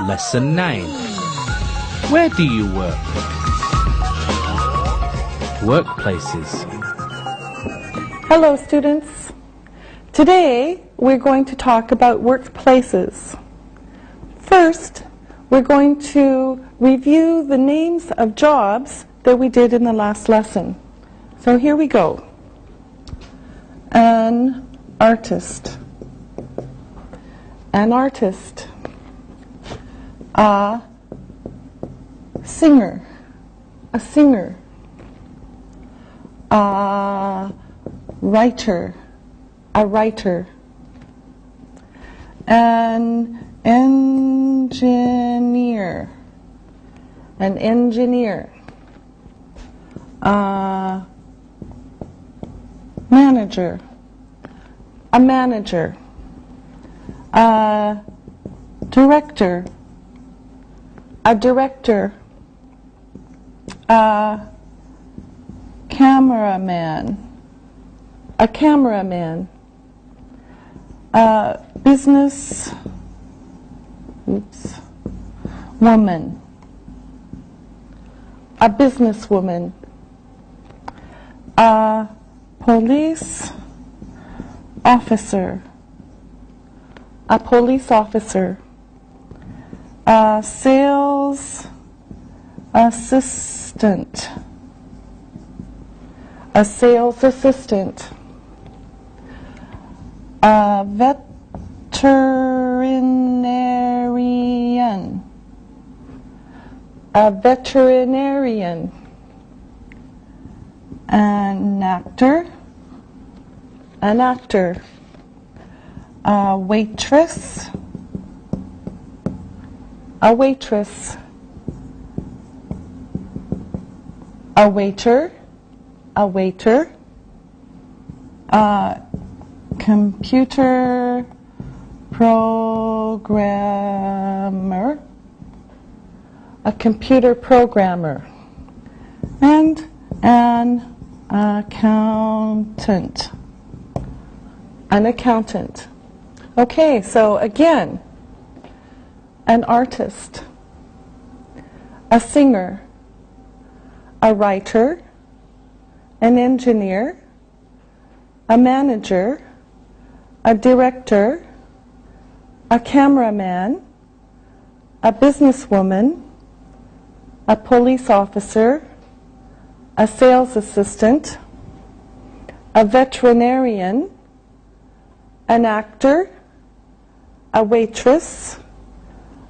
Lesson 9. Where do you work? Workplaces. Hello students. Today we're going to talk about workplaces. First, we're going to review the names of jobs that we did in the last lesson. So here we go. An artist. An artist. A singer. A singer. A writer. A writer. An engineer. An engineer. A manager. A manager. A director. A director. A cameraman. A cameraman. A business woman. A businesswoman. A police officer. A police officer. A sales assistant. A sales assistant. A veterinarian. A veterinarian. An actor. An actor. A waitress. A waitress. A waiter. A waiter. A computer programmer. A computer programmer. And an accountant. An accountant. Okay, so again, an artist, a singer, a writer, an engineer, a manager, a director, a cameraman, a businesswoman, a police officer, a sales assistant, a veterinarian, an actor, a waitress,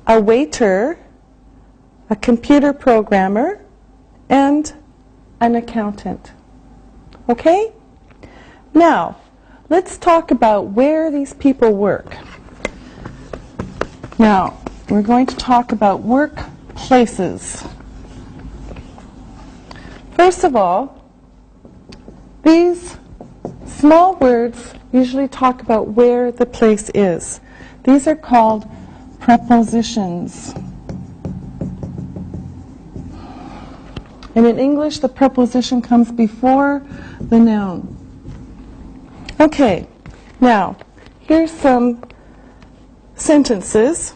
a waiter, a computer programmer, and an accountant. Okay? Now, let's talk about where these people work. Now, we're going to talk about workplaces. First of all, these small words usually talk about where the place is. These are called prepositions. And in English, the preposition comes before the noun. Okay, now, here's some sentences.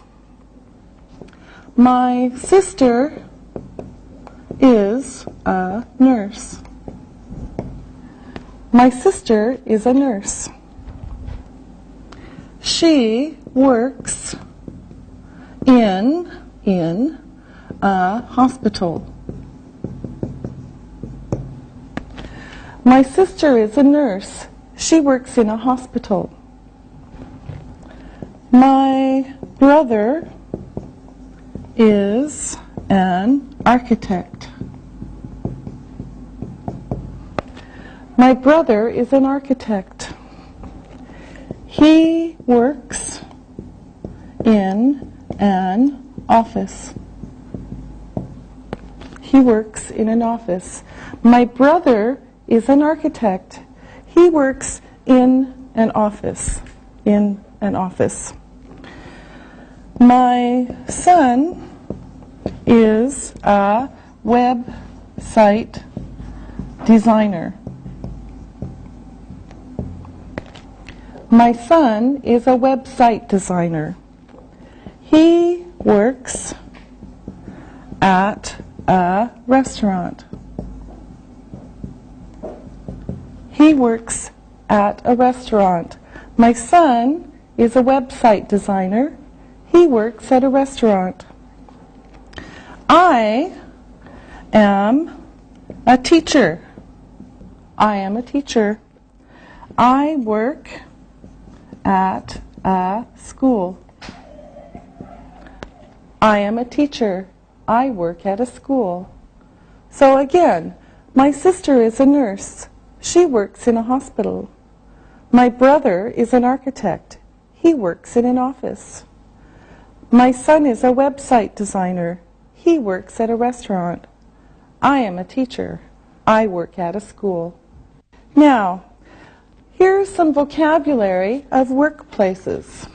My sister is a nurse. My sister is a nurse. She works in a hospital. My sister is a nurse. She works in a hospital. My brother is an architect. My brother is an architect. He works in an office. He works in an office. My brother is an architect. He works in an office. In an office. My son is a website designer. My son is a website designer. He works at a restaurant. He works at a restaurant. My son is a website designer. He works at a restaurant. I am a teacher. I am a teacher. I work at a school. I am a teacher. I work at a school. So again, my sister is a nurse. She works in a hospital. My brother is an architect. He works in an office. My son is a website designer. He works at a restaurant. I am a teacher. I work at a school. Now, here's some vocabulary of workplaces.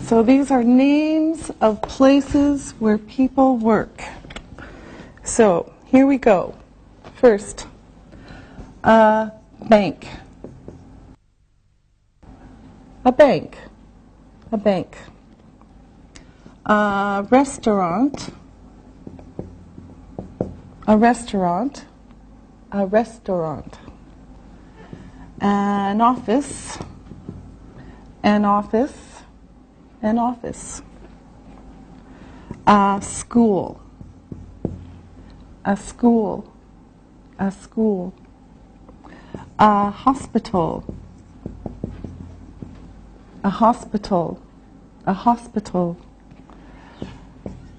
So these are names of places where people work. So here we go. First, a bank. A bank. A bank. A restaurant. A restaurant. A restaurant. An office. An office. An office. A school. A school. A school. A hospital. A hospital. A hospital.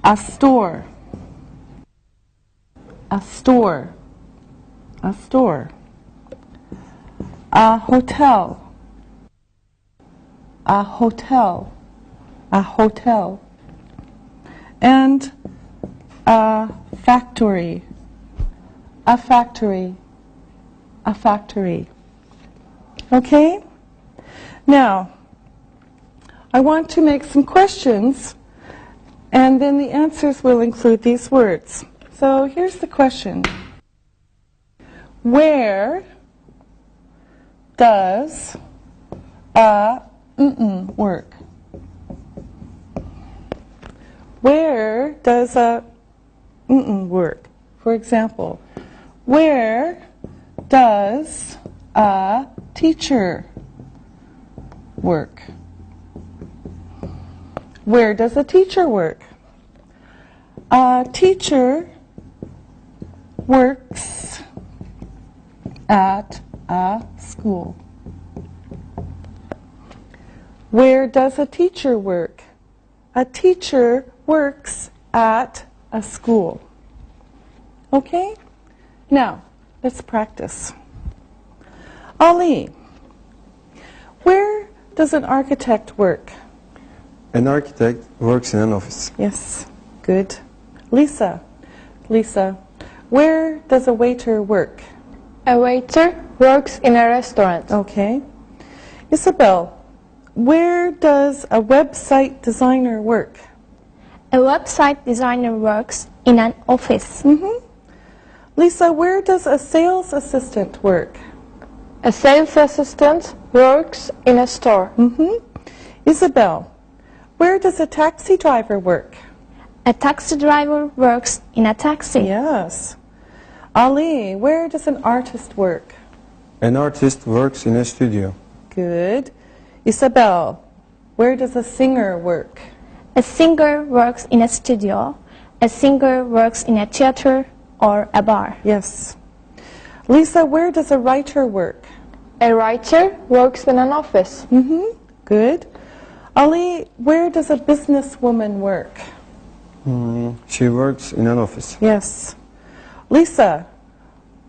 A store. A store. A store. A hotel. A hotel. A hotel. And a factory. A factory. A factory. Okay? Now, I want to make some questions, and then the answers will include these words. So here's the question. Where does a work? Where does a work? For example, where does a teacher work? Where does a teacher work? A teacher works at a school. Where does a teacher work? A teacher works at a school. Okay? Now, let's practice. Ali, where does an architect work? An architect works in an office. Yes, good. Lisa, where does a waiter work? A waiter works in a restaurant. Okay. Isabel, where does a website designer work? A website designer works in an office. Lisa, where does a sales assistant work? A sales assistant works in a store. Isabel, where does a taxi driver work? A taxi driver works in a taxi. Yes. Ali, where does an artist work? An artist works in a studio. Good. Isabel, where does a singer work? A singer works in a studio. A singer works in a theater or a bar. Yes. Lisa, where does a writer work? A writer works in an office. Good. Ali, where does a businesswoman work? She works in an office. Yes. Lisa,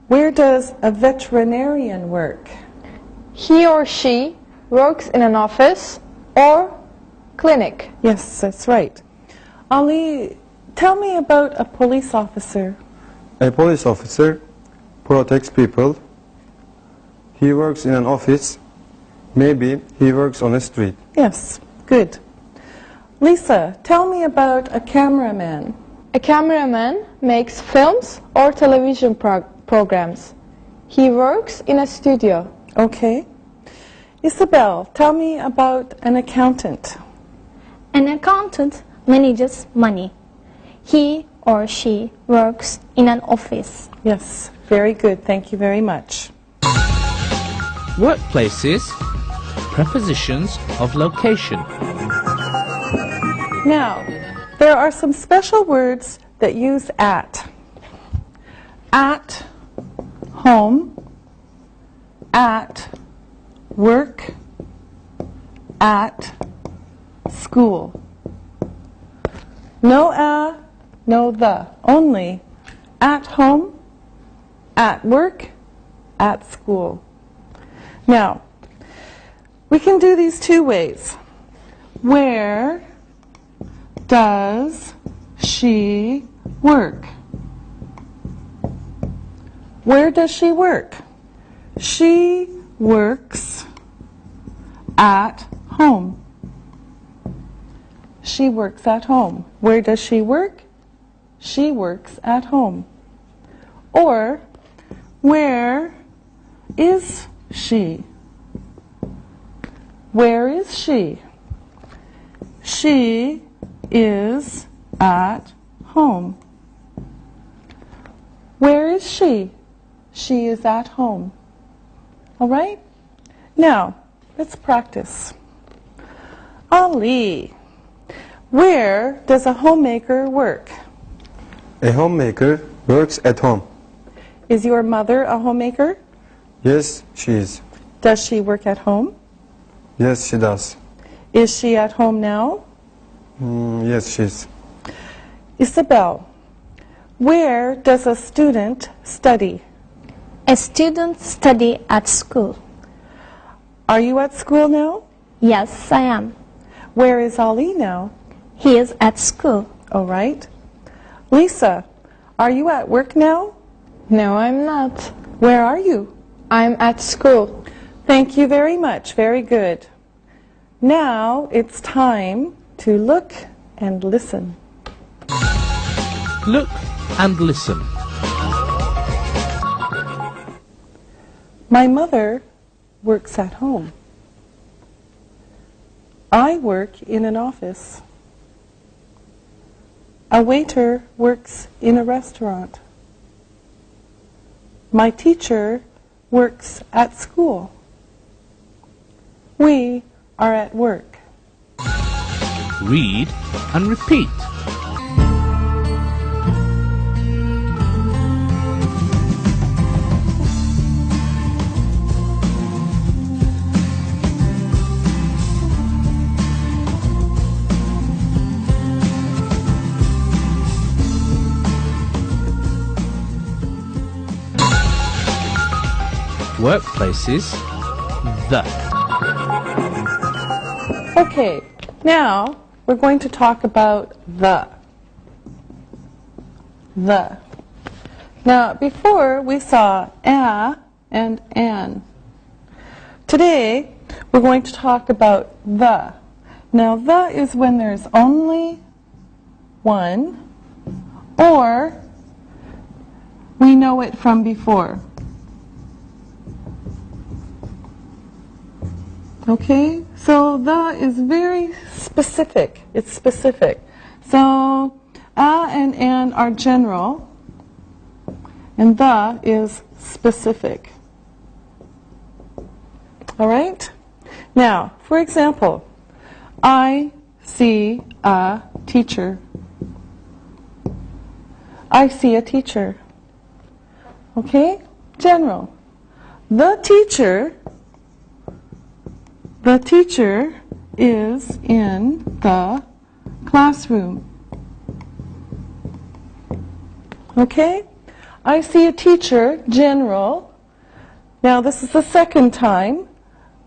where does a veterinarian work? He or she works in an office or clinic. Yes, that's right. Ali, tell me about a police officer. A police officer protects people. He works in an office. Maybe he works on a street. Yes, good. Lisa, tell me about a cameraman. A cameraman makes films or television programs. He works in a studio. Okay. Isabel, tell me about an accountant. An accountant manages money. He or she works in an office. Yes, very good. Thank you very much. Workplaces. Prepositions of location. Now, there are some special words that use at. At home, at work, at school. No no the, only at home, at work, at school. Now, we can do these two ways. Where does she work? Where does she work? She works at home. She works at home. Where does she work? She works at home. Or, where is she? Where is she? She is at home. Where is she? She is at home. All right? Now, let's practice. Ali, where does a homemaker work? A homemaker works at home. Is your mother a homemaker? Yes, she is. Does she work at home? Yes, she does. Is she at home now? Yes, she is. Isabel, where does a student study? A student study at school. Are you at school now? Yes, I am. Where is Ali now? He is at school. All right. Lisa, are you at work now? No, I'm not. Where are you? I'm at school. Thank you very much. Very good. Now it's time to look and listen. Look and listen. My mother works at home. I work in an office. A waiter works in a restaurant. My teacher works at school. We are at work. Read and repeat. Workplaces. The. Okay, now we're going to talk about the. The. Now, before we saw a and an. Today, we're going to talk about the. Now, the is when there's only one, or we know it from before. Okay, so the is very specific. It's specific. So a and an are general, and the is specific. All right? Now, for example, I see a teacher. I see a teacher. Okay? General. The teacher is in the classroom. Okay? I see a teacher, general. Now this is the second time.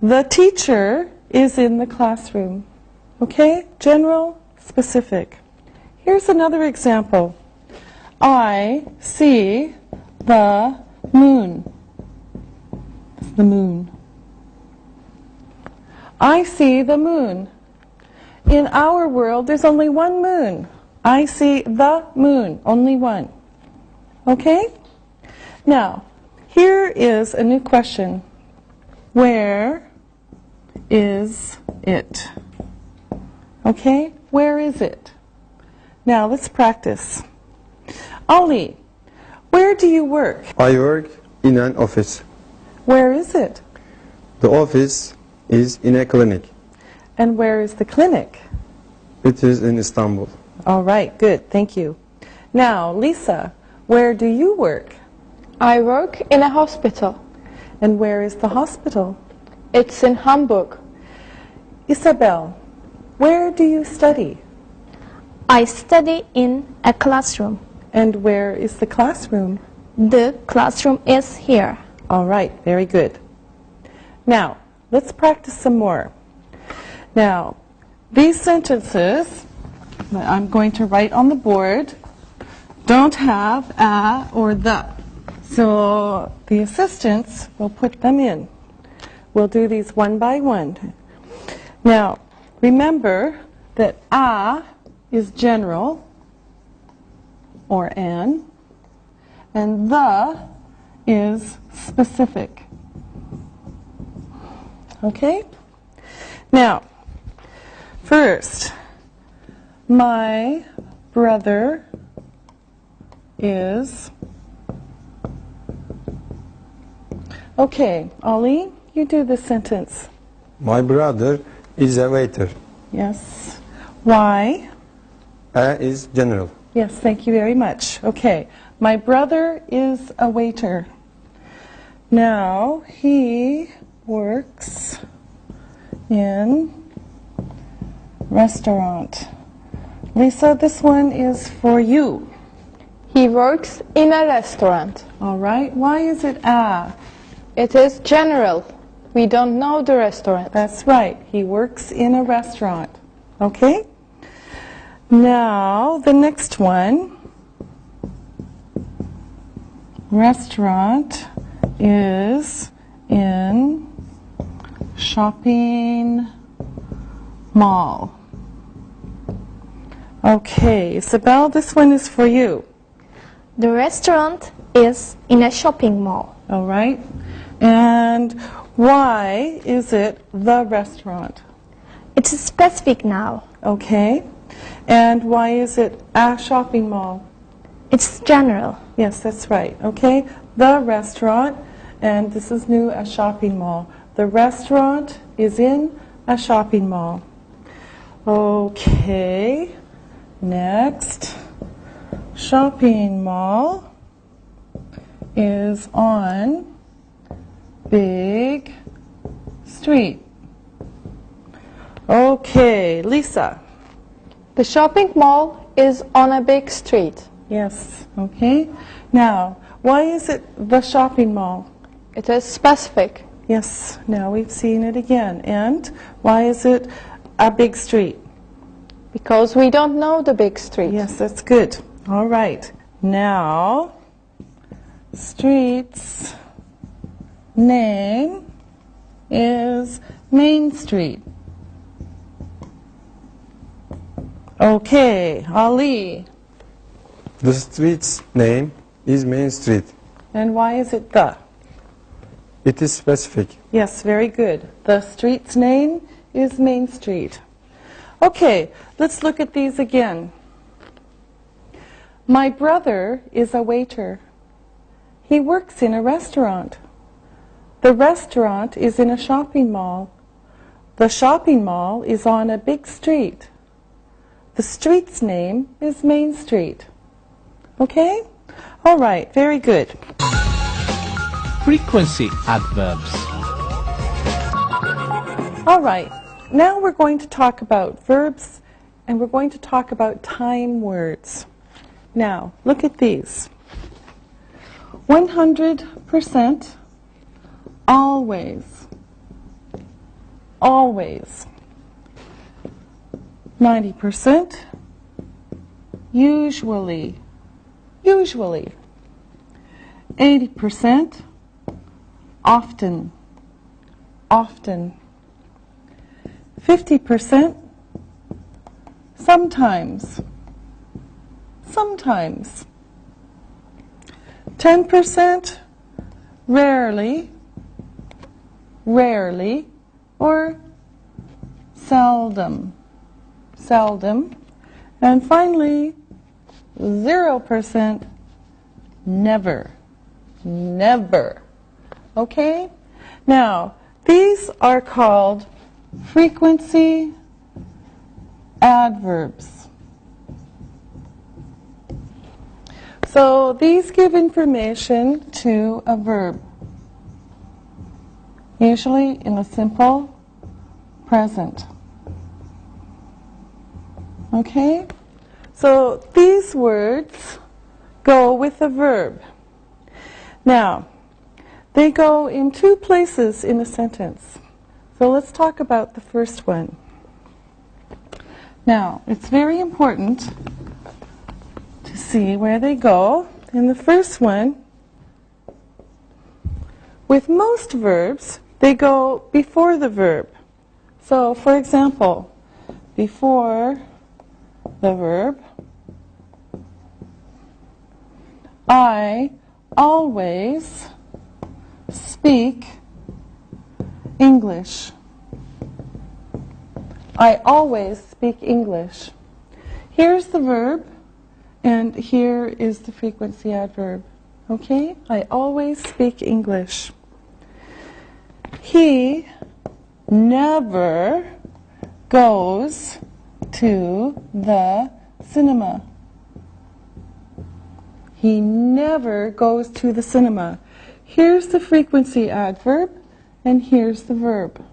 The teacher is in the classroom. Okay? General, specific. Here's another example. I see the moon. It's the moon. I see the moon. In our world, there's only one moon. I see the moon, only one. Okay? Now, here is a new question. Where is it? Okay, where is it? Now let's practice. Ali, where do you work? I work in an office. Where is it? The office is in a clinic. And where is the clinic? It is in Istanbul. All right, good, thank you. Now, Lisa, where do you work? I work in a hospital. And where is the hospital? It's in Hamburg. Isabel, where do you study? I study in a classroom. And where is the classroom? The classroom is here. All right, very good. Now, let's practice some more. Now, these sentences that I'm going to write on the board don't have a or the. So the assistants will put them in. We'll do these one by one. Now, remember that a is general or an, and the is specific. Okay? Now, first, my brother is... Okay, Ollie, you do this sentence. My brother is a waiter. Yes. Why? A is general. Yes, thank you very much. Okay, my brother is a waiter. Now, he works in restaurant. Lisa, this one is for you. He works in a restaurant. All right, why is it a? It is general. We don't know the restaurant. That's right, he works in a restaurant. Okay? Now, the next one. Restaurant is in shopping mall. Okay, Isabel, this one is for you. The restaurant is in a shopping mall. All right. And why is it the restaurant? It's specific now. Okay. And why is it a shopping mall? It's general. Yes, that's right. Okay. The restaurant, and this is new, a shopping mall. The restaurant is in a shopping mall. Okay. Next. Shopping mall is on big street. Okay, Lisa. The shopping mall is on a big street. Yes, okay. Now, why is it the shopping mall? It is specific. Yes, now we've seen it again. And why is it a big street? Because we don't know the big street. Yes, that's good. All right. Now, street's name is Main Street. Okay, Ali. The street's name is Main Street. And why is it the? It is specific. Yes, very good. The street's name is Main Street. Okay, let's look at these again. My brother is a waiter. He works in a restaurant. The restaurant is in a shopping mall. The shopping mall is on a big street. The street's name is Main Street. Okay? All right, very good. Frequency adverbs. All right, now we're going to talk about verbs and we're going to talk about time words. Now, look at these. 100%, always, always. 90%, usually, usually. 80%, often, often. 50%, sometimes, sometimes. 10%, rarely, rarely, or seldom, seldom. And finally, 0%, never, never. Okay? Now, these are called frequency adverbs. So these give information to a verb, usually in the simple present. Okay? So these words go with a verb. Now, they go in two places in a sentence. So let's talk about the first one. Now, it's very important to see where they go. In the first one, with most verbs, they go before the verb. So, for example, before the verb, I always speak English. I always speak English. Here's the verb, and here is the frequency adverb. Okay? I always speak English. He never goes to the cinema. He never goes to the cinema. Here's the frequency adverb, and here's the verb.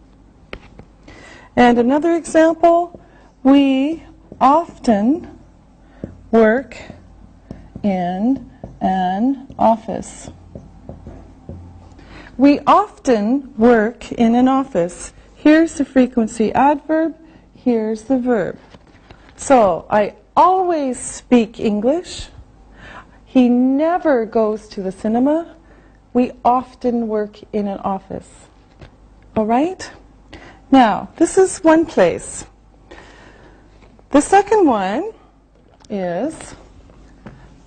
And another example, we often work in an office. We often work in an office. Here's the frequency adverb, here's the verb. So, I always speak English. He never goes to the cinema. We often work in an office. All right? Now, this is one place. The second one is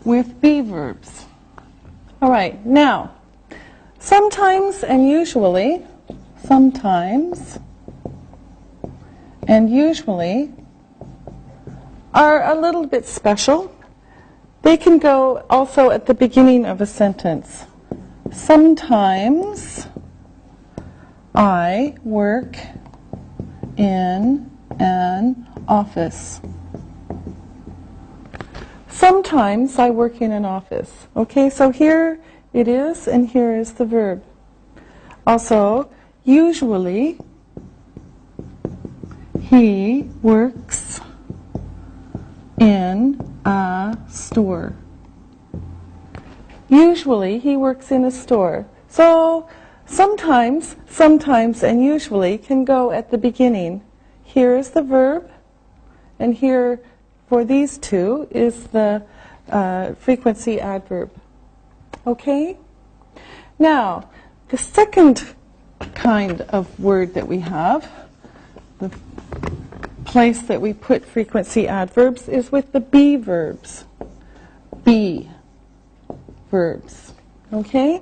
with be verbs. All right, now, sometimes and usually are a little bit special. They can go also at the beginning of a sentence. Sometimes I work in an office. Sometimes I work in an office. Okay, so here it is, and here is the verb. Also, usually he works in a store. Usually he works in a store. So sometimes, and usually can go at the beginning. Here is the verb, and here for these two is the frequency adverb. Okay? Now, the second kind of word that we have, the place that we put frequency adverbs, is with the be verbs. Be verbs. Okay?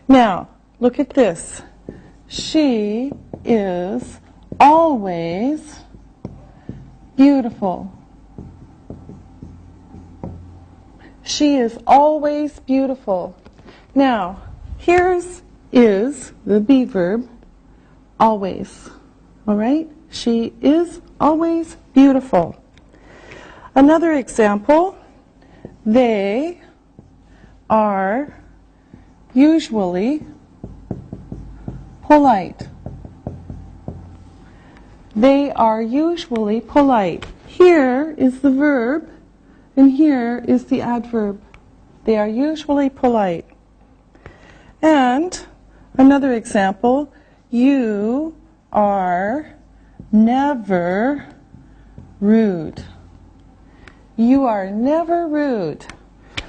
Now, look at this. She is always beautiful. She is always beautiful. Now, here's is the be verb, always. All right? She is always beautiful. Another example, they are usually polite. They are usually polite. Here is the verb, and here is the adverb. They are usually polite. And another example, you are never rude. You are never rude.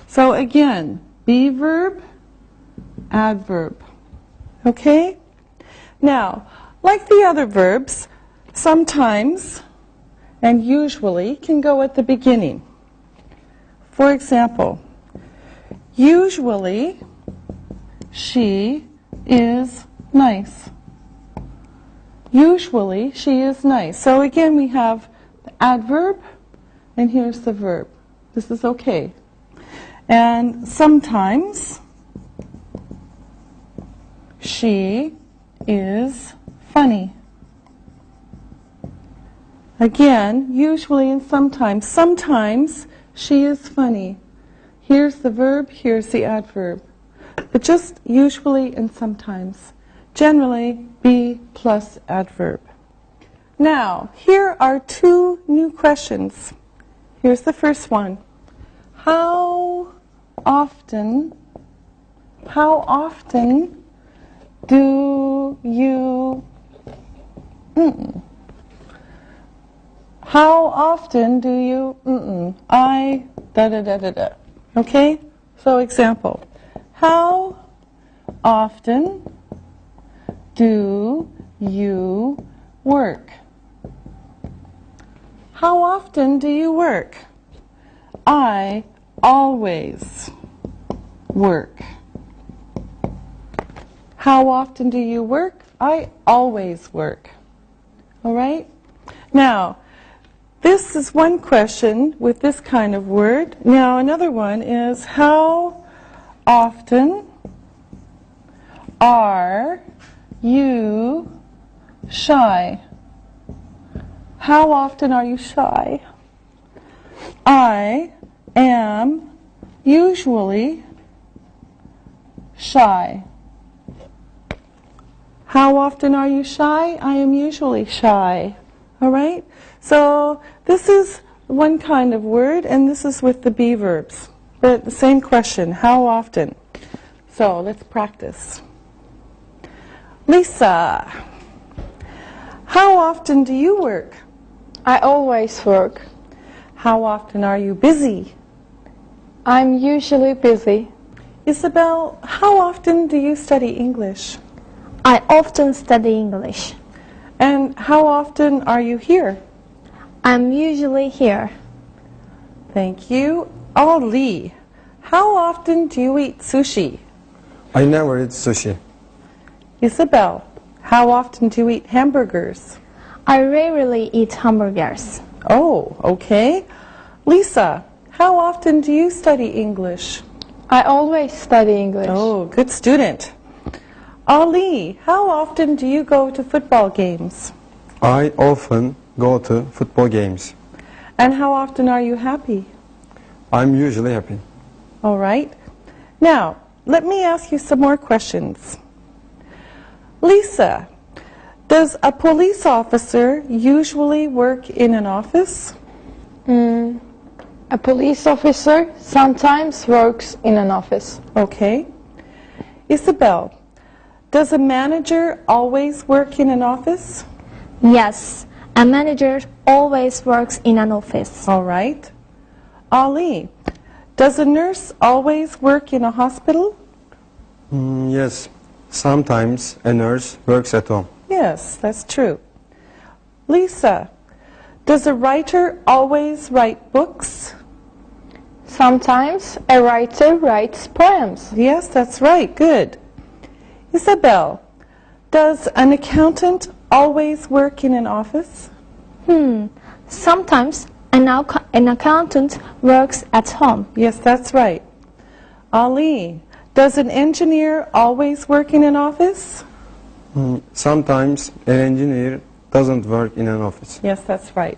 So again, be verb, adverb. Okay? Now, like the other verbs, sometimes and usually can go at the beginning. For example, usually she is nice. Usually she is nice. So again we have the adverb and here's the verb. This is okay. And sometimes she is funny. Again, usually and sometimes. Sometimes she is funny. Here's the verb, here's the adverb. But just usually and sometimes. Generally, be plus adverb. Now, here are two new questions. Here's the first one. How often do you How often do you I da da da da da. Okay? So example. How often do you work? How often do you work? I always work. How often do you work? I always work. All right? Now, this is one question with this kind of word. Now, another one is, how often are you shy? How often are you shy? I am usually shy. How often are you shy? I am usually shy. All right? So this is one kind of word, and this is with the be verbs. But the same question, how often? So let's practice. Lisa, how often do you work? I always work. How often are you busy? I'm usually busy. Isabel, how often do you study English? I often study English. And how often are you here? I'm usually here. Thank you. Ali, how often do you eat sushi? I never eat sushi. Isabel, how often do you eat hamburgers? I rarely eat hamburgers. Oh, okay. Lisa, how often do you study English? I always study English. Oh, good student. Ali, how often do you go to football games? I often go to football games. And how often are you happy? I'm usually happy. All right. Now, let me ask you some more questions. Lisa, does a police officer usually work in an office? A police officer sometimes works in an office. Okay. Isabel, does a manager always work in an office? Yes, a manager always works in an office. All right. Ali, does a nurse always work in a hospital? Yes, sometimes a nurse works at home. Yes, that's true. Lisa, does a writer always write books? Sometimes a writer writes poems. Yes, that's right. Good. Isabel, does an accountant always work in an office? Sometimes an accountant works at home. Yes, that's right. Ali, does an engineer always work in an office? Sometimes an engineer doesn't work in an office. Yes, that's right.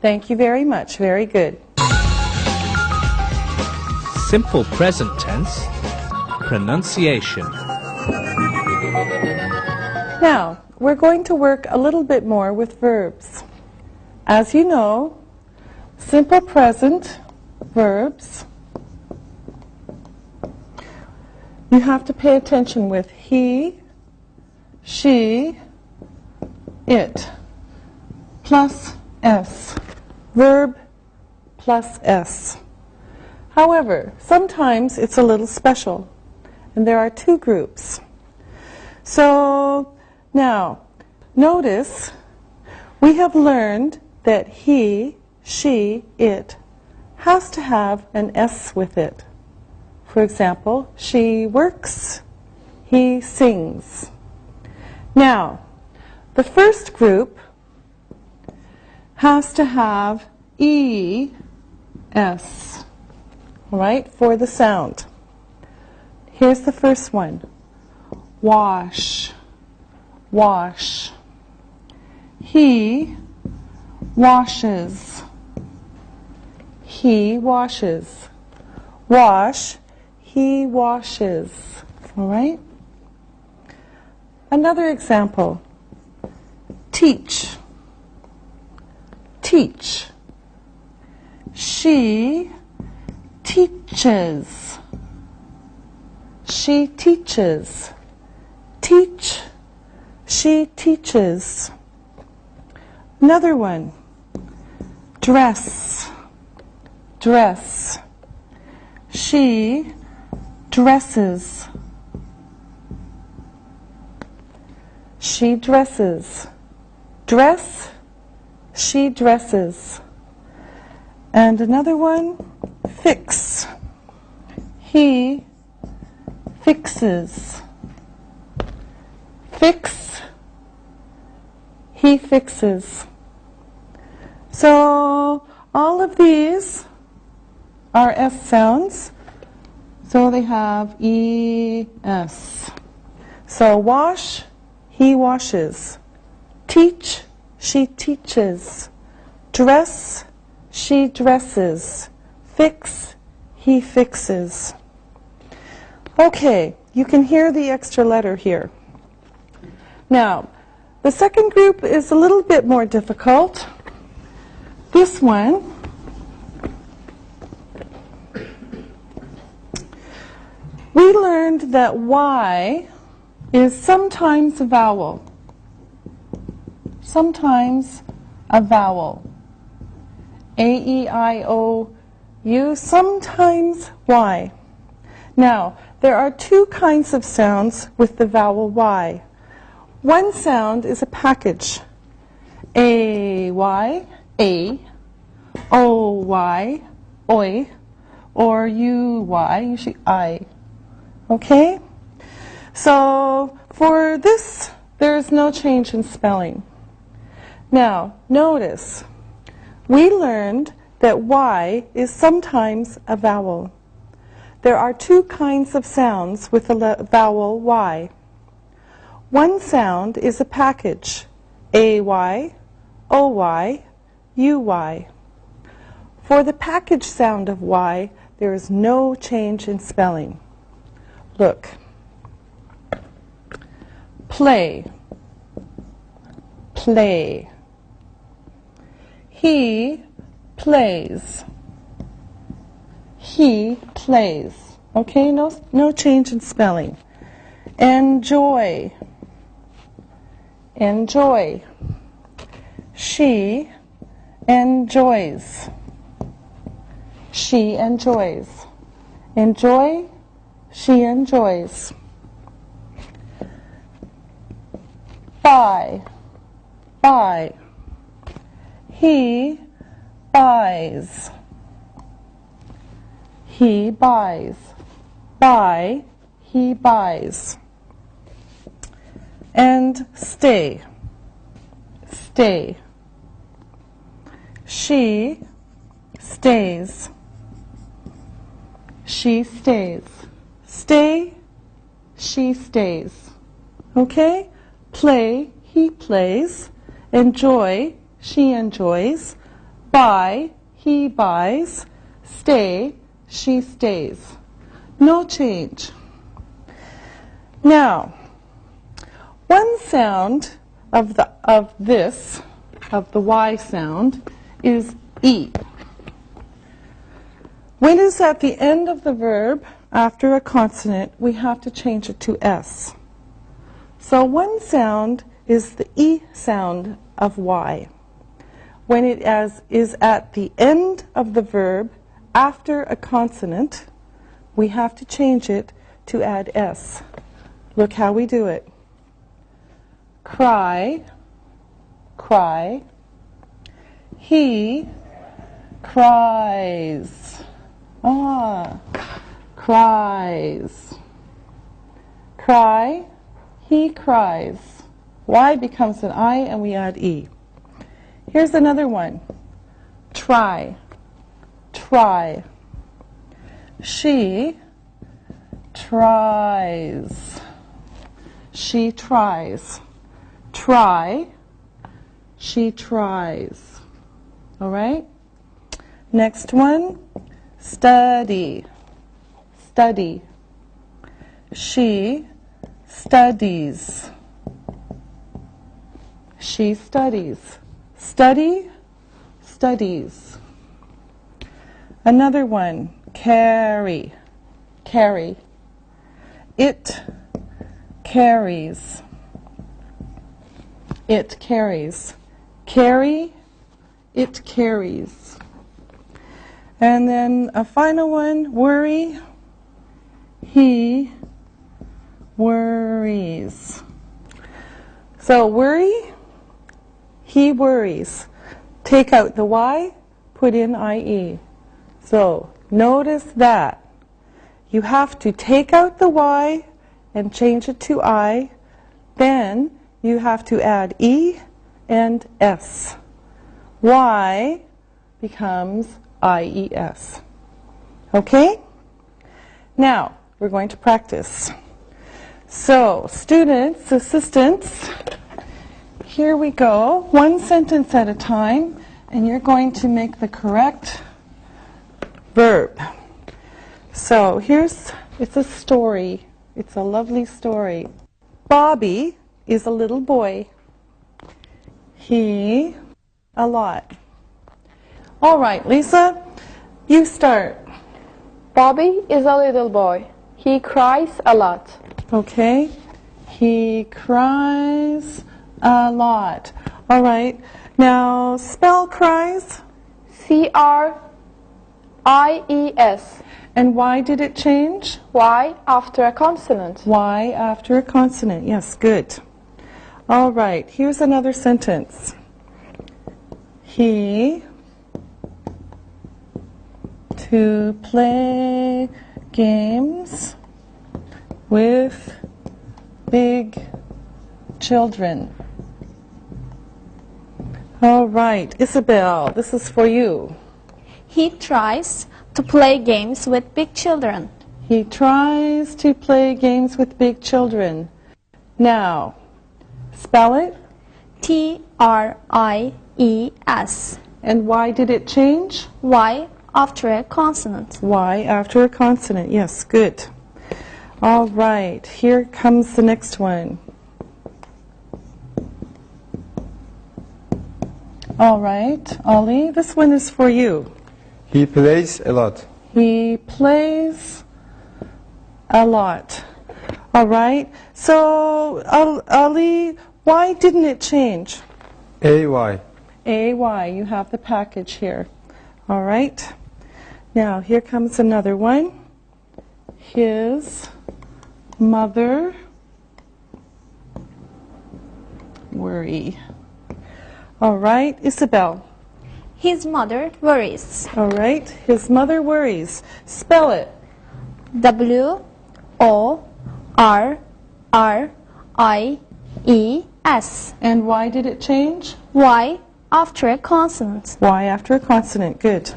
Thank you very much. Very good. Simple present tense. Pronunciation. Now, we're going to work a little bit more with verbs. As you know, simple present verbs, you have to pay attention with he, she, it, plus s, verb plus s. However, sometimes it's a little special, and there are two groups. So, now, notice we have learned that he, she, it has to have an s with it. For example, she works, he sings. Now, the first group has to have E, S, all right, for the sound. Here's the first one. Wash, wash. He washes. He washes. Wash, he washes. All right? Another example. Teach. Teach. She teaches. She teaches. Teach. She teaches. Another one. Dress. Dress. She dresses. She dresses. Dress. She dresses. And another one. Fix. He fixes. Fix. He fixes. So all of these are S sounds. So they have E, S. So wash, he washes. Teach, she teaches. Dress, she dresses. Fix, he fixes. Okay, you can hear the extra letter here. Now, the second group is a little bit more difficult. This one, we learned that Y is sometimes a vowel. Sometimes a vowel. A, E, I, O, U, sometimes Y. Now, there are two kinds of sounds with the vowel Y. One sound is a package. A-Y, A, O-Y, oi, or U-Y, usually I. Okay? So, for this, there is no change in spelling. Now, notice, we learned that Y is sometimes a vowel. There are two kinds of sounds with the vowel Y. One sound is a package, A-Y, O-Y, U-Y. For the package sound of Y, there is no change in spelling. Look. Play, play. He plays. He plays. Okay, no change in spelling. Enjoy. Enjoy. She enjoys. She enjoys. Enjoy. She enjoys. Buy. Buy. He buys. He buys. Buy. He buys. And stay. Stay. She stays. She stays. Stay. She stays. Okay? Play. He plays. Enjoy. She enjoys. Buy. He buys. Stay. She stays. No change. Now, one sound of the Y sound is E. When it's at the end of the verb after a consonant, we have to change it to S. So one sound is the E sound of Y. When it is at the end of the verb after a consonant, we have to change it to add S. Look how we do it. Cry, cry. He cries. Cries. Cry, he cries. Y becomes an I and we add E. Here's another one. Try. Try. She tries. She tries. Try. She tries. All right? Next one. Study. Study. She studies. She studies. Study, studies. Another one. Carry. Carry. It carries. It carries. Carry, it carries. And then a final one. Worry. He worries. So worry, he worries. Take out the Y, put in IE. So notice that. You have to take out the Y and change it to I. Then you have to add E and S. Y becomes IES. Okay? Now, we're going to practice. So, students, assistants, here we go. One sentence at a time, and you're going to make the correct verb. So, it's a story. It's a lovely story. Bobby is a little boy. He, a lot. All right, Lisa, you start. Bobby is a little boy. He cries a lot. Okay. He cries a lot. All right. Now, spell cries. CRIES. And why did it change? Y after a consonant. Y after a consonant. Yes, good. All right. Here's another sentence. He to play games with big children. All right, Isabel, this is for you. He tries to play games with big children. He tries to play games with big children. Now, spell it. TRIES. And why did it change? Y after a consonant. Y after a consonant. Yes, good. All right, here comes the next one. All right, Ollie, this one is for you. He plays a lot. He plays a lot. All right, so Ali, why didn't it change? AY. AY, you have the package here. All right, now here comes another one. His mother worry. All right, Isabel. His mother worries. All right, his mother worries. Spell it. WORRIES. And why did it change? Y after a consonant. Y after a consonant. Good.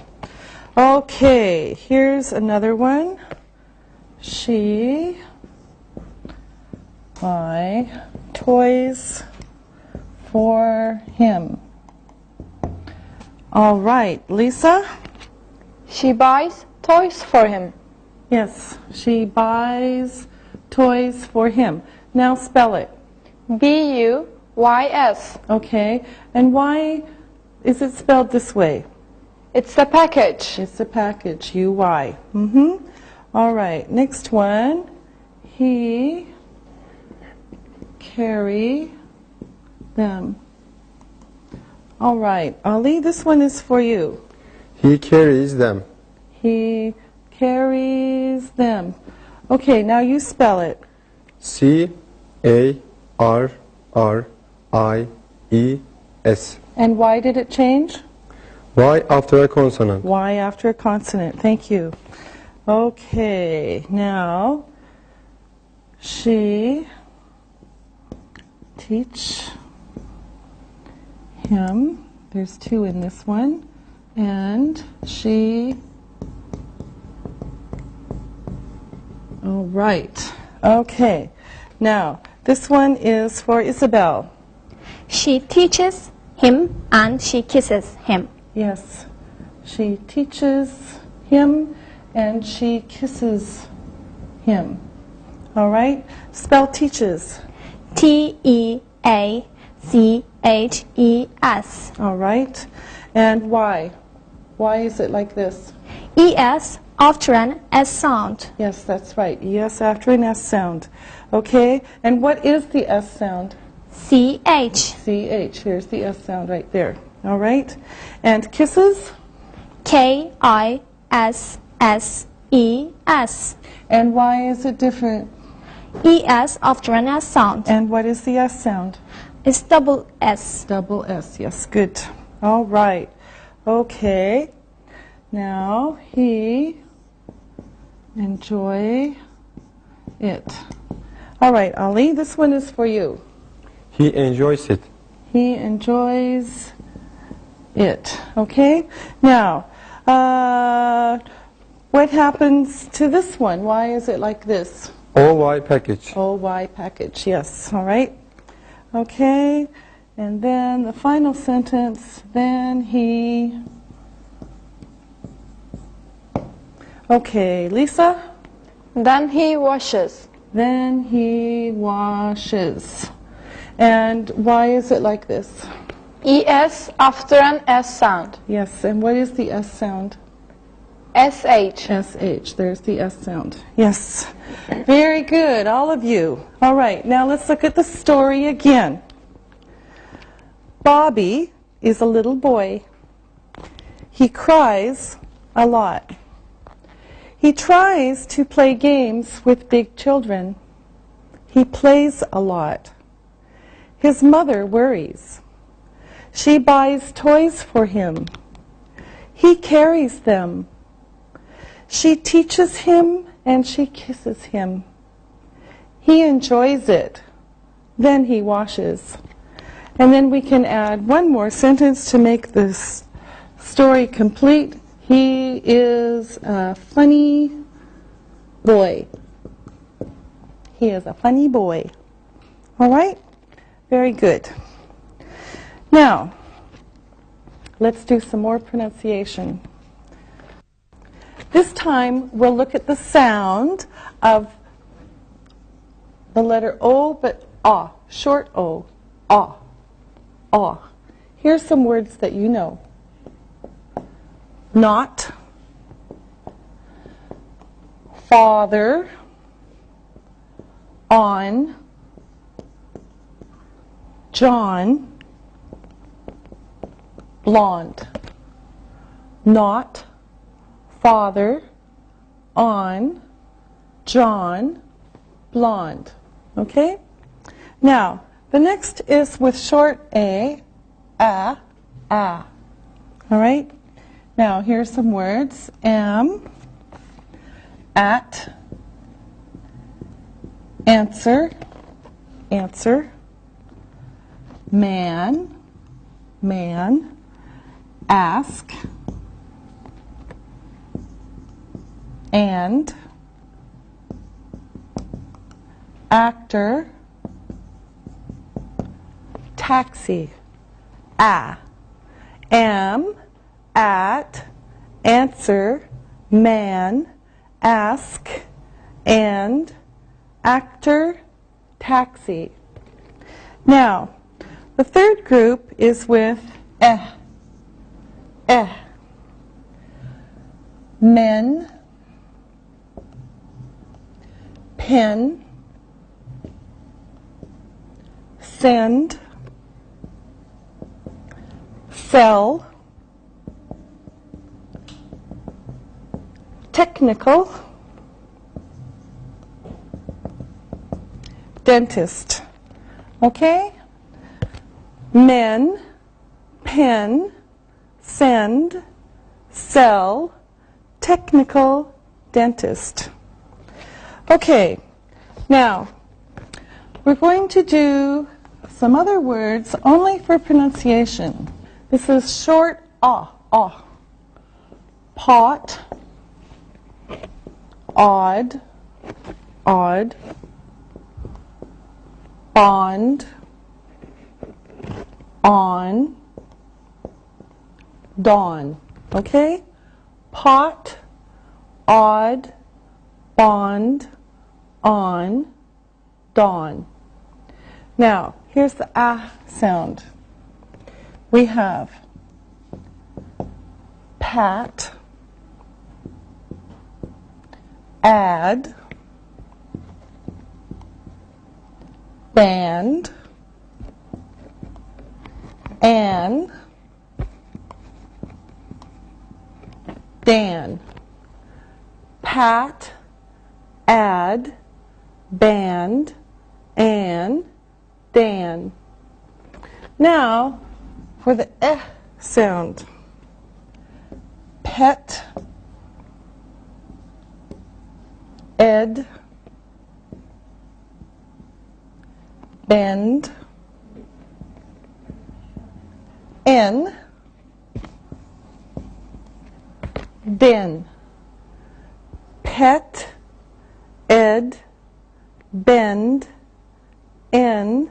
Okay, here's another one. She buy toys for him. All right, Lisa? She buys toys for him. Yes, she buys toys for him. Now spell it. BUYS. Okay, and why is it spelled this way? It's the package. It's a package, UY. All right, next one. He carry them. All right, Ali, this one is for you. He carries them. He carries them. Okay, now you spell it. CARRIES. And why did it change? Y after a consonant. Y after a consonant. Thank you. Okay, now she teach him. There's two in this one. And she. All right. Okay. Now, this one is for Isabel. She teaches him and she kisses him. Yes. She teaches him and she kisses him. All right? Spell teaches. T-E-A-C-H-E-S. All right. And why? Why is it like this? E-S after an S sound. Yes, that's right. ES after an S sound. Okay. And what is the S sound? C-H. CH. Here's the S sound right there. All right. And kisses? K-I-S-S-E-S. And why is it different? E-S after an S sound. And what is the S sound? It's double S. Double S. Yes, good. All right. Okay. Now, he enjoy it. All right, Ali, this one is for you. He enjoys it. He enjoys it. Okay? Now, what happens to this one? Why is it like this? OY package. OY package, yes. All right? Okay. And then the final sentence, then he... Okay, Lisa? Then he washes. Then he washes. And why is it like this? ES after an S sound. Yes, and what is the S sound? SH. SH, there's the S sound. Yes, very good, all of you. All right, now let's look at the story again. Bobby is a little boy. He cries a lot. He tries to play games with big children. He plays a lot. His mother worries. She buys toys for him. He carries them. She teaches him and she kisses him. He enjoys it. Then he washes. And then we can add one more sentence to make this story complete. He is a funny boy. He is a funny boy. All right? Very good. Now, let's do some more pronunciation. This time, we'll look at the sound of the letter O, but ah, short O, ah, ah. Here's some words that you know. Not, father, on, John, blonde. Not, father, on, John, blonde. Okay? Now, the next is with short A, a, a. All right? Now, here's some words. Am, at, answer, answer, man, man, ask, and, actor, taxi, am, at, answer, man, ask, and, actor, taxi. Now, the third group is with men, pen, send, sell, technical, dentist. Okay? Men, pen, send, sell, technical, dentist. Okay, now we're going to do some other words only for pronunciation. This is short ah. Pot, odd, bond, on, dawn. Okay? Pot, odd, bond, on, dawn. Now, here's the ah sound. We have pat, add, band, an, dan. Pat, add, band, an, dan. Now, for the eh sound. Pet, ed, bend, in, den. Pet, ed, bend, in,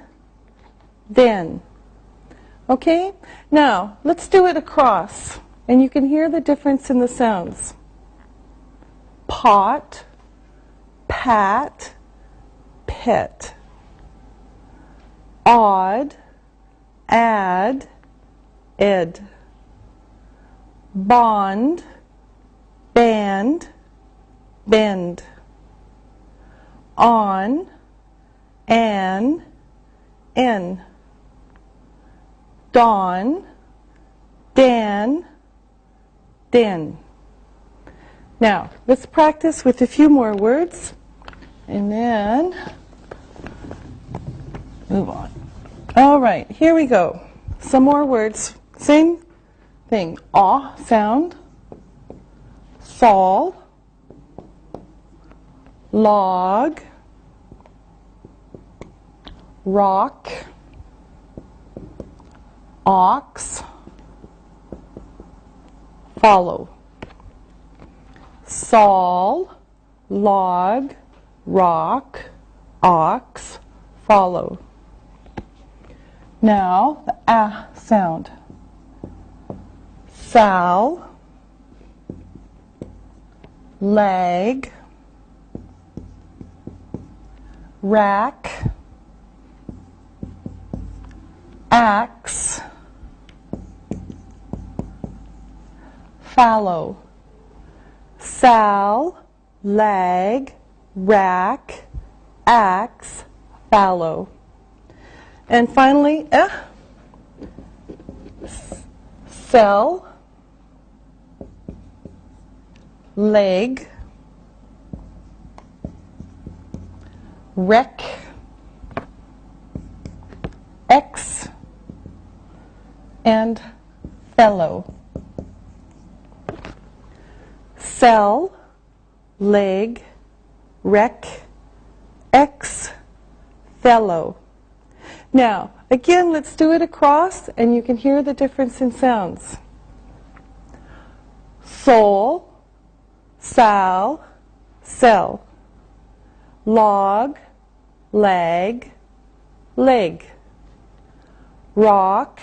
den. Okay? Now, let's do it across. And you can hear the difference in the sounds. Pot, pat, pet. Odd, add, ed. Bond, band, bend. On, an, in. Dawn, dan, den. Now, let's practice with a few more words, and then move on. All right, here we go. Some more words. Same thing. Aw sound. Sol. Log. Rock. Ox. Follow. Sol, log, rock, ox, follow. Now, the ah sound. Sal, leg, rack, axe, fallow. Sal, lag, rack, axe, fallow. And finally, sell, leg, wreck, X, and fellow. Sell, leg, wreck, X, fellow. Now, again, let's do it across, and you can hear the difference in sounds. Soul, sal, sell. Log, lag, leg. Rock,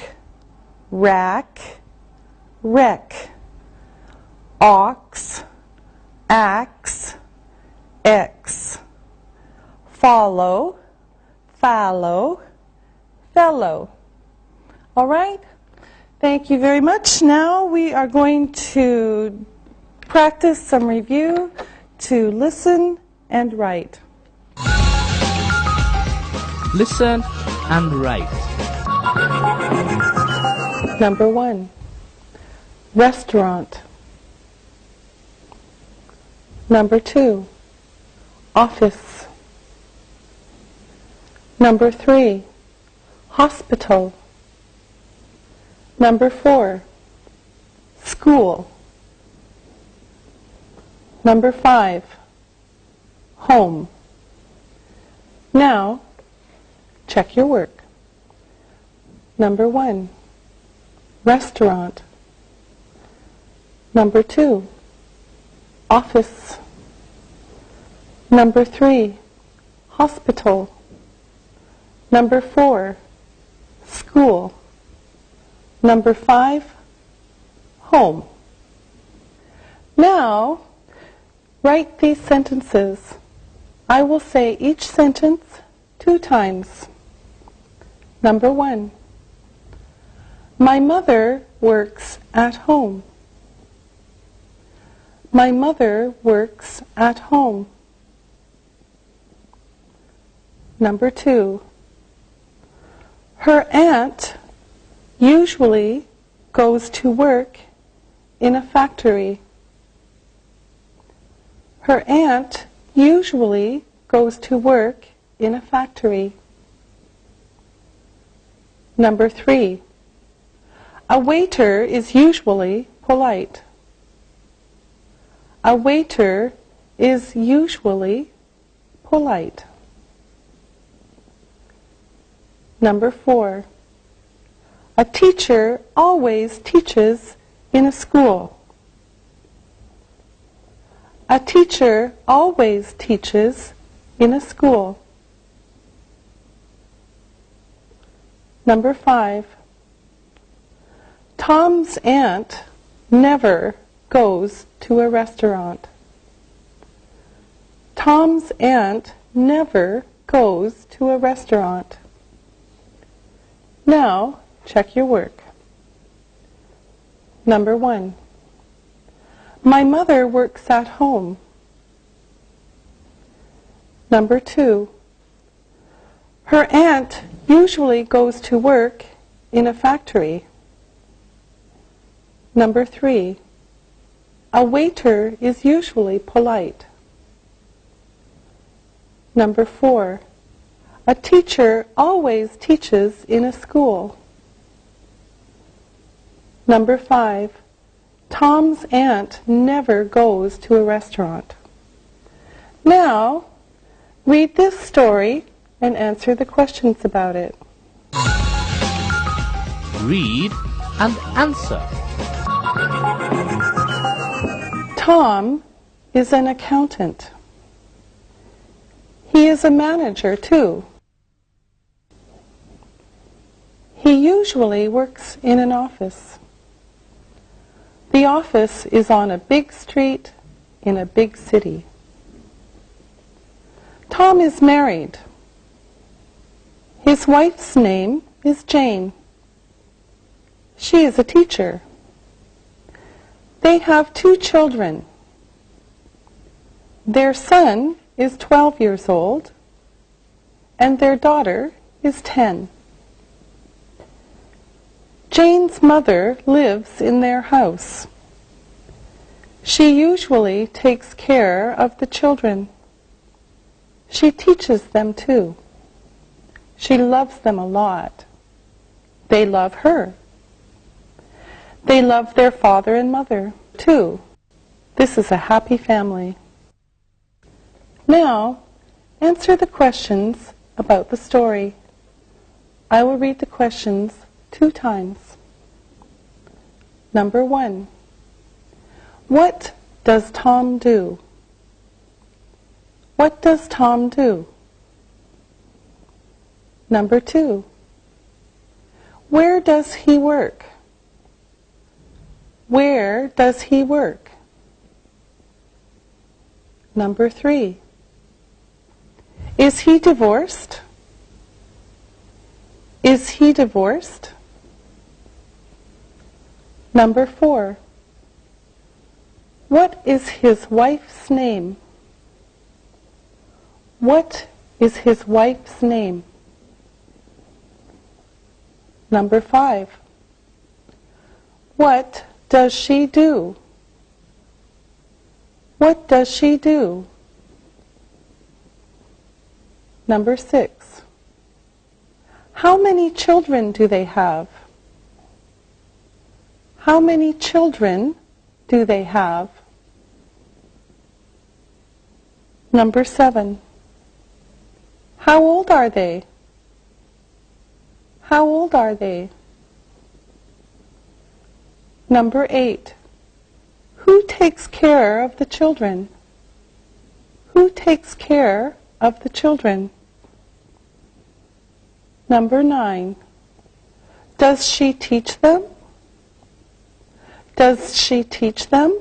rack, wreck. Ox, axe, X. Follow, fallow, fellow. All right? Thank you very much. Now we are going to practice some review to listen and write. Listen and write. Number 1, restaurant. Number 2, office. Number 3, hospital. Number 4, school. Number 5, home. Now, check your work. Number 1, restaurant. Number 2, office. Number 3, hospital. Number 4, school. Number 5, home. Now, write these sentences. I will say each sentence 2 times. Number 1, my mother works at home. My mother works at home. Number 2, her aunt usually goes to work in a factory. Her aunt usually goes to work in a factory. Number 3, a waiter is usually polite. A waiter is usually polite. Number 4, a teacher always teaches in a school. A teacher always teaches in a school. Number 5, Tom's aunt never goes to a restaurant. Tom's aunt never goes to a restaurant. Now, check your work. Number 1, my mother works at home. Number 2, her aunt usually goes to work in a factory. Number 3, a waiter is usually polite. Number 4, a teacher always teaches in a school. Number 5, Tom's aunt never goes to a restaurant. Now, read this story and answer the questions about it. Read and answer. Tom is an accountant. He is a manager too. He usually works in an office. The office is on a big street in a big city. Tom is married. His wife's name is Jane. She is a teacher. They have 2 children. Their son is 12 years old, and their daughter is 10. Jane's mother lives in their house. She usually takes care of the children. She teaches them too. She loves them a lot. They love her. They love their father and mother too. This is a happy family. Now, answer the questions about the story. I will read the questions 2 times. Number 1, what does Tom do? What does Tom do? Number 2, where does he work? Where does he work? Number 3, is he divorced? Is he divorced? Number 4, what is his wife's name? What is his wife's name? Number 5, what does she do? What does she do? Number 6, how many children do they have? How many children do they have? Number 7, how old are they? How old are they? Number 8. Who takes care of the children? Who takes care of the children? Number 9. Does she teach them? Does she teach them?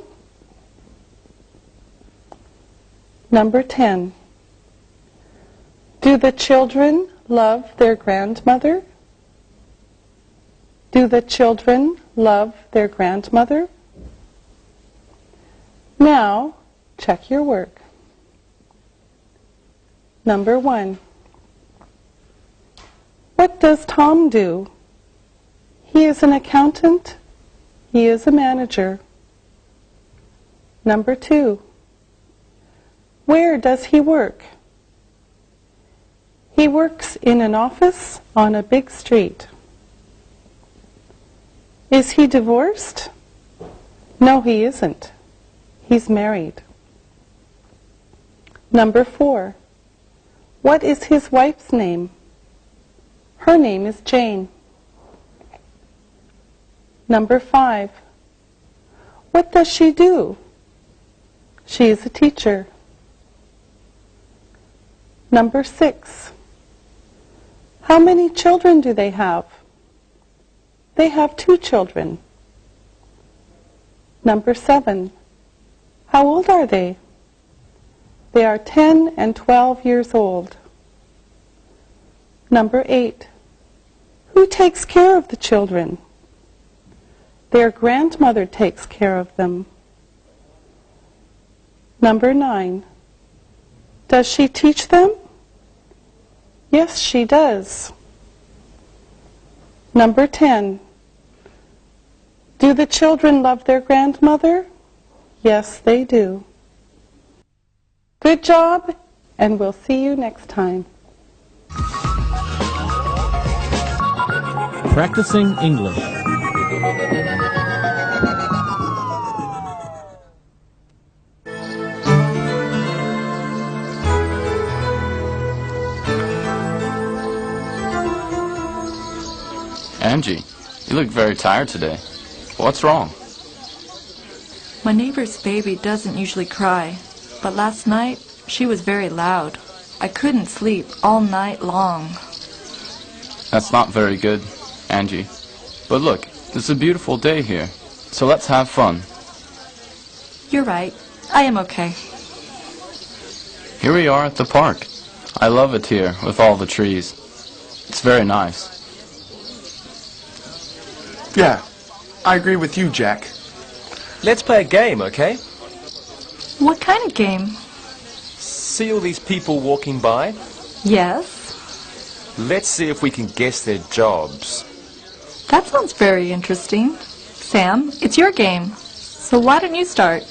Number 10. Do the children love their grandmother? Do the children love their grandmother? Now, check your work. Number 1. What does Tom do? He is an accountant. He is a manager. Number 2. Where does he work? He works in an office on a big street. Is he divorced? No, he isn't. He's married. Number 4. What is his wife's name? Her name is Jane. Number 5. What does she do? She is a teacher. Number 6. How many children do they have? They have 2 children. Number 7. How old are they? They are 10 and 12 years old. Number 8. Who takes care of the children? Their grandmother takes care of them. Number 9. Does she teach them? Yes, she does. Number 10. Do the children love their grandmother? Yes, they do. Good job, and we'll see you next time. Practicing English. Angie, you look very tired today. What's wrong? My neighbor's baby doesn't usually cry, but last night she was very loud. I couldn't sleep all night long. That's not very good, Angie. But look, it's a beautiful day here, so let's have fun. You're right. I am okay. Here we are at the park. I love it here with all the trees. It's very nice. Yeah, I agree with you, Jack. Let's play a game, okay? What kind of game? See all these people walking by? Yes. Let's see if we can guess their jobs. That sounds very interesting. Sam, it's your game. So why don't you start?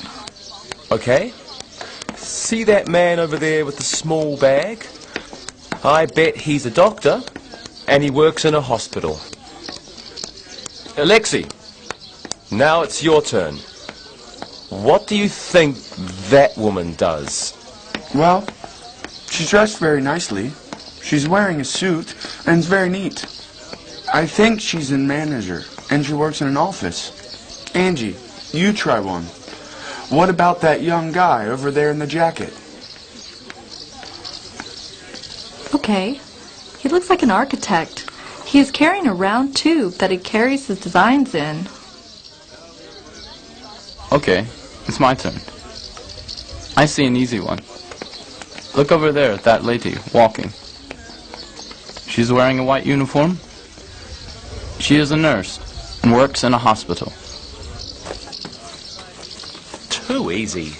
Okay. See that man over there with the small bag? I bet he's a doctor, and he works in a hospital. Alexi, now it's your turn. What do you think that woman does? Well, she's dressed very nicely. She's wearing a suit, and it's very neat. I think she's a manager, and she works in an office. Angie, you try one. What about that young guy over there in the jacket? Okay. He looks like an architect. He is carrying a round tube that he carries his designs in. Okay, it's my turn. I see an easy one. Look over there at that lady walking. She's wearing a white uniform. She is a nurse and works in a hospital. Too easy.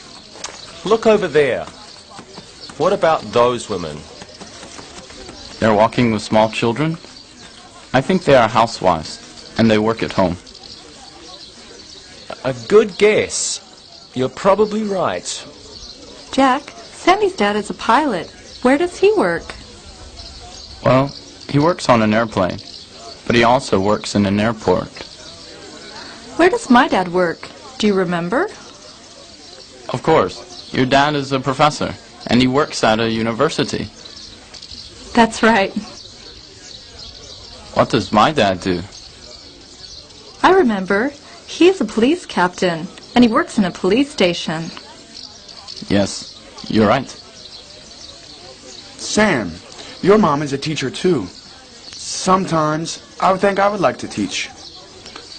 Look over there. What about those women? They're walking with small children. I think they are housewives, and they work at home. A good guess. You're probably right. Jack, Sandy's dad is a pilot. Where does he work? Well, he works on an airplane, but he also works in an airport. Where does my dad work? Do you remember? Of course. Your dad is a professor, and he works at a university. That's right. What does my dad do? I remember. He's a police captain, and he works in a police station. Yes, you're right. Sam, your mom is a teacher too. Sometimes I would think I would like to teach.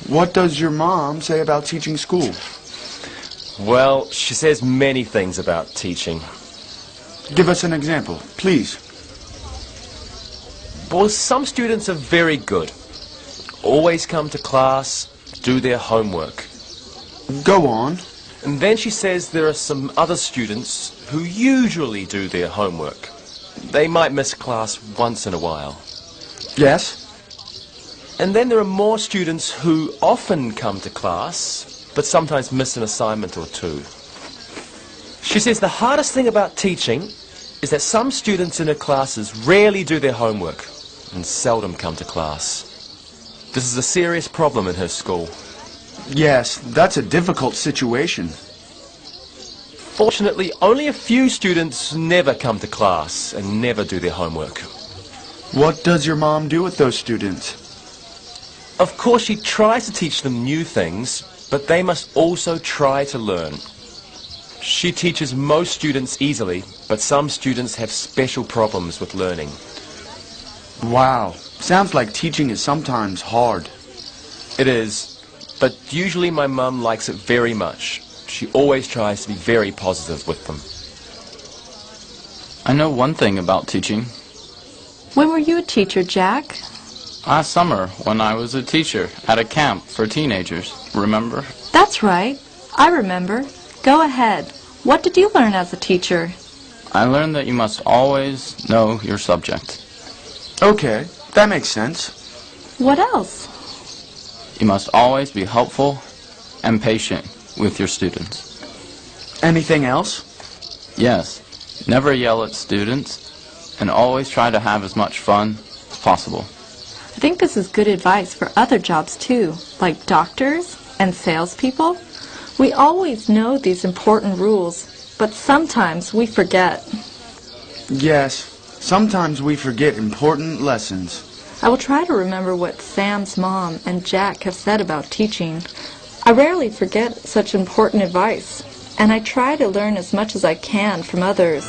What does your mom say about teaching school? Well, she says many things about teaching. Give us an example, please. Well, some students are very good. Always come to class, do their homework. Go on. And then she says there are some other students who usually do their homework. They might miss class once in a while. Yes? And then there are more students who often come to class, but sometimes miss an assignment or two. She says the hardest thing about teaching is that some students in her classes rarely do their homework and seldom come to class. This is a serious problem in her school. Yes, that's a difficult situation. Fortunately, only a few students never come to class and never do their homework. What does your mom do with those students? Of course, she tries to teach them new things, but they must also try to learn. She teaches most students easily, but some students have special problems with learning. Wow, sounds like teaching is sometimes hard. It is, but usually my mum likes it very much. She always tries to be very positive with them. I know one thing about teaching. When were you a teacher, Jack? Last summer, when I was a teacher at a camp for teenagers, remember? That's right. I remember. Go ahead. What did you learn as a teacher? I learned that you must always know your subject. Okay, that makes sense. What else? You must always be helpful and patient with your students. Anything else? Yes, never yell at students and always try to have as much fun as possible. I think this is good advice for other jobs too, like doctors and salespeople. We always know these important rules, but sometimes we forget. Yes, sometimes we forget important lessons. I will try to remember what Sam's mom and Jack have said about teaching. I rarely forget such important advice, and I try to learn as much as I can from others.